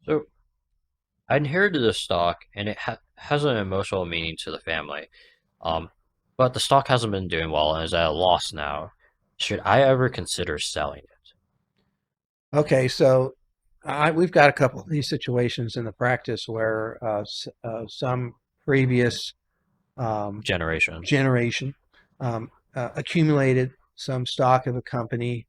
So I inherited this stock, and it has an emotional meaning to the family. Um, but the stock hasn't been doing well and is at a loss now. Should I ever consider selling it? Okay, so we've got a couple of these situations in the practice where some previous um, Generation. generation accumulated some stock of a company,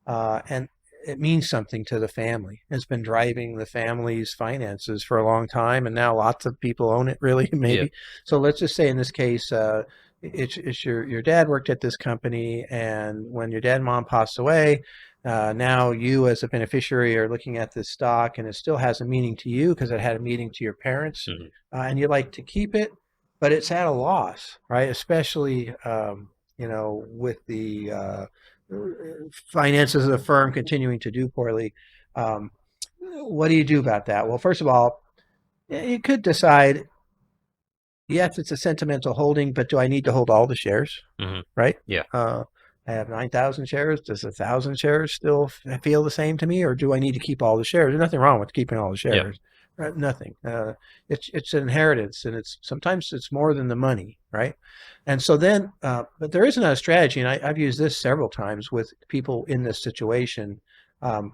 and it means something to the family. It's been driving the family's finances for a long time, and now lots of people own it, really, Yeah. maybe. So let's just say in this case, it's your dad worked at this company, and when your dad and mom passed away, now you as a beneficiary are looking at this stock, and it still has a meaning to you because it had a meaning to your parents, Mhm. and you'd like to keep it, but it's at a loss, right? Especially, with the finances of the firm continuing to do poorly. Um, what do you do about that? Well, first of all, you could decide, yes, it's a sentimental holding, but do I need to hold all the shares, Mhm. right? Yeah. Uh, I have 9,000 shares. Does 1,000 shares still feel the same to me, or do I need to keep all the shares? There's nothing wrong with keeping all the Yeah. shares. Nothing. It's an inheritance, and it's sometimes it's more than the money, right? And so then, but there is another strategy, and I've used this several times with people in this situation. Um,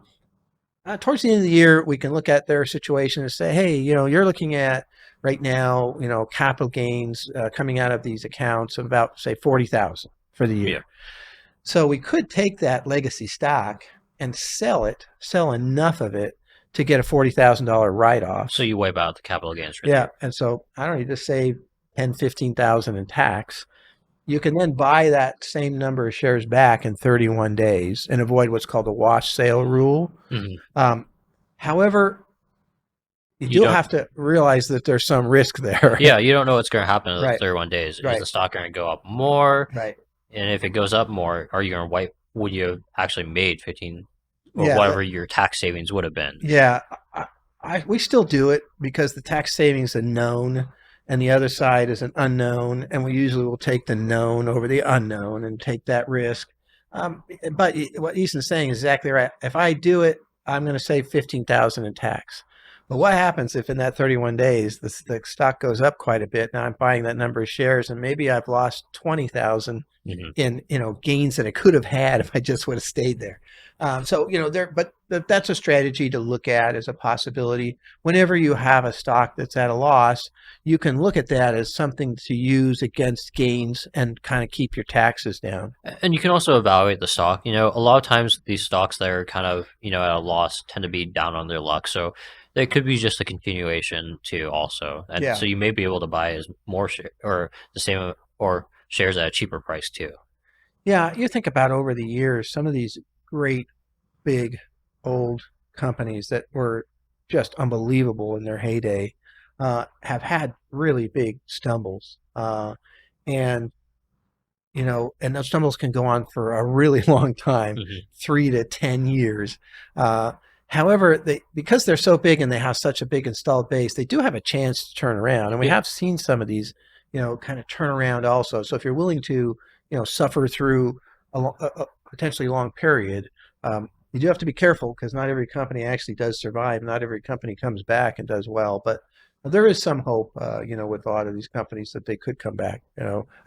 Towards the end of the year, we can look at their situation and say, hey, you're looking at right now, capital gains coming out of these accounts of about, say, 40,000 for the Yeah. year. So we could take that legacy stock and sell enough of it to get a $40,000 So write-off. you wipe out the capital gains for the Yeah, year. and so I don't know, you just save 10, 15,000 in tax. You can then buy that same number of shares back in 31 days and avoid what's called the wash sale rule. Mhm. Um, However, you You do don't. have to realize that there's some risk there. Yeah, you don't know what's going to happen in the Right, 31 days. Is right, the stock going to go up more? right. And if it goes up more, are you going to wipe? Would you have actually made 15 or Yeah, whatever your tax savings would have been? yeah. We still do it because the tax savings are known and the other side is an unknown, and we usually will take the known over the unknown and take that risk. But what Ethan's saying is exactly right. If I do it, I'm going to save 15,000 in tax. But what happens if in that 31 days the stock goes up quite a bit? Now I'm buying that number of shares, and maybe I've lost 20,000 Hmm. in gains that I could have had if I just would have stayed there. So but that's a strategy to look at as a possibility. Whenever you have a stock that's at a loss, you can look at that as something to use against gains and kind of keep your taxes down. And you can also evaluate the stock. A lot of times these stocks that are kind of, at a loss tend to be down on their luck. So they could be just a continuation too also. And Yeah, so you may be able to buy as more share or the same or shares at a cheaper price too. yeah. You think about over the years, some of these great big old companies that were just unbelievable in their heyday have had really big stumbles. And and those stumbles can go on for a really long time, Hmm. 3 to 10 years. Uh, However, because they're so big and they have such a big installed base, they do have a chance to turn around. And we Yeah. have seen some of these, kind of turn around also. So if you're willing to, suffer through a potentially long period, you do have to be careful because not every company actually does survive. Not every company comes back and does well, but there is some hope, with a lot of these companies that they could come back.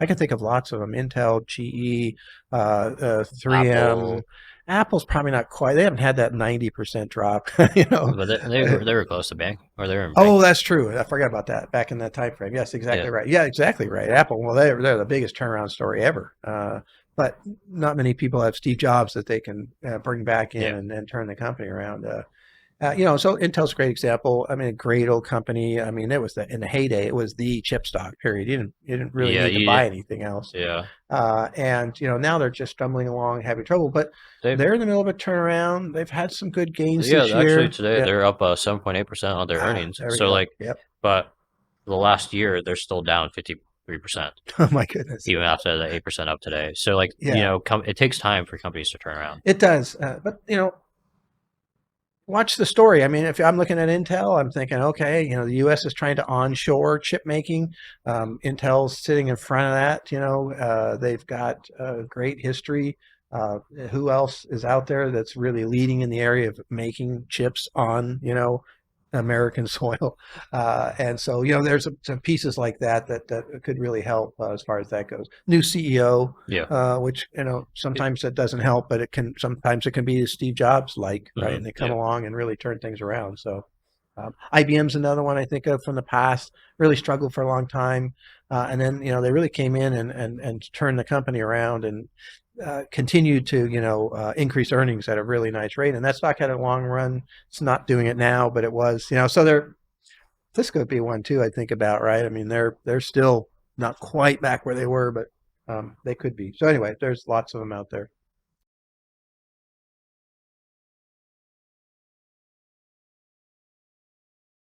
I can think of lots of them: Intel, GE, 3M. Apple, Apple's probably not quite. They haven't had that 90% drop. You know. but they were close to bank or they were in bank. Oh, that's true. I forgot about that. Back in that time frame. Yes, Yeah. exactly right. Yeah, exactly right. Apple. Well, they're the biggest turnaround story ever. But not many people have Steve Jobs that they can bring back in Yeah. and turn the company around. So Intel's a great example. I mean, a great old company. I mean, it was in the heyday, it was the chip stock. Period. You didn't really Yeah. need to buy anything else. Yeah. And now they're just stumbling along, having trouble. But They they're in the middle of a turnaround. They've had some good gains Yeah, this actually year. today Yeah. they're up 7.8% on their earnings. There we So go. like, Yep. but the last year they're still down 53%, Oh my goodness. even after the 8% up today. So like, Yeah, it takes time for companies to turn around. it does. But watch the story. I mean, if I'm looking at Intel, I'm thinking, okay, the U.S. is trying to onshore chip making. Intel's sitting in front of that. They've got a great history. Who else is out there that's really leading in the area of making chips on, American soil. And so, there's some pieces like that could really help as far as that goes. New CEO, Yeah. which, sometimes that doesn't help, but sometimes it can be Steve Jobs like, right? And they come Yeah. along and really turn things around. So, IBM's another one I think of from the past, really struggled for a long time. And then, they really came in and turned the company around and continued to, increase earnings at a really nice rate. And that stock had a long run. It's not doing it now, but it was, so this could be one too, I think about, right? I mean, they're still not quite back where they were, but they could be. So anyway, there's lots of them out there.